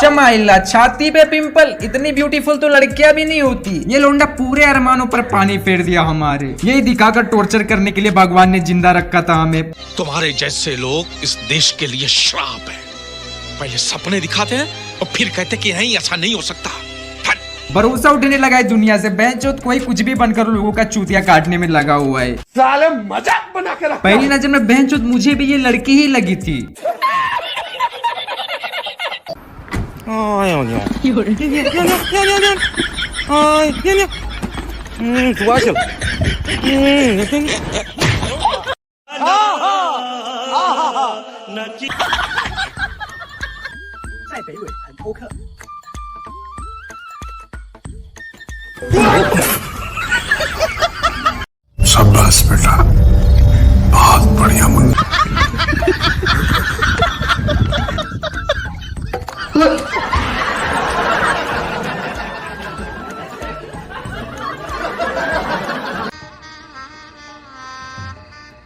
चमाइला छाती पे पिंपल, इतनी ब्यूटीफुल तो लड़कियां भी नहीं होती। ये लोंडा पूरे अरमानों पर पानी फेर दिया हमारे। यही दिखाकर टॉर्चर करने के लिए भगवान ने जिंदा रखा था हमें। तुम्हारे जैसे लोग इस देश के लिए श्राप है। पहले सपने दिखाते हैं और फिर कहते कि नहीं ऐसा नहीं हो सकता। भरोसा उठने लगा है दुनिया से। बेंचोत कोई कुछ भी बनकर लोगों का चूतिया काटने में लगा हुआ है। साले मजाक बना के रखा। पहली नजर में बेंचोत मुझे भी ये लड़की ही लगी थी। शाबाश बेटा, बहुत बढ़िया मुन्ना।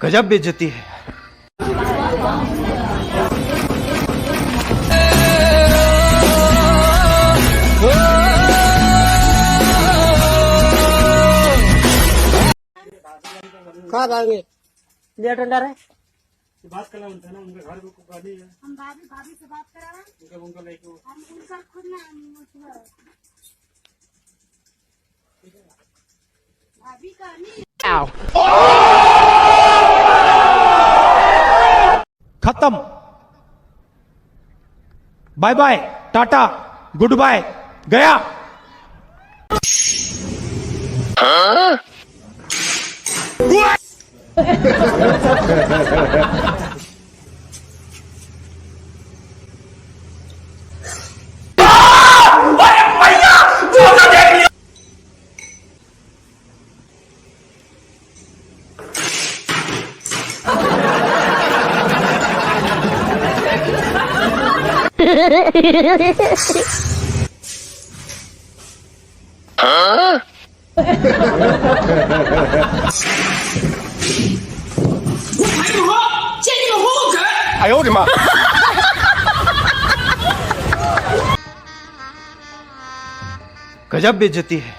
गजब बेइज्जती है। कहाँ जाएंगे? लेट अंडर है। बात करना होता है ना, उनके घर को गाड़ी है। हम भाभी से बात करा रहे हैं। उनका लेके हम उनका खुद ना भाभी का नहीं। खत्म। Bye bye, tata, goodbye, गया। गजब बेइज्जती है।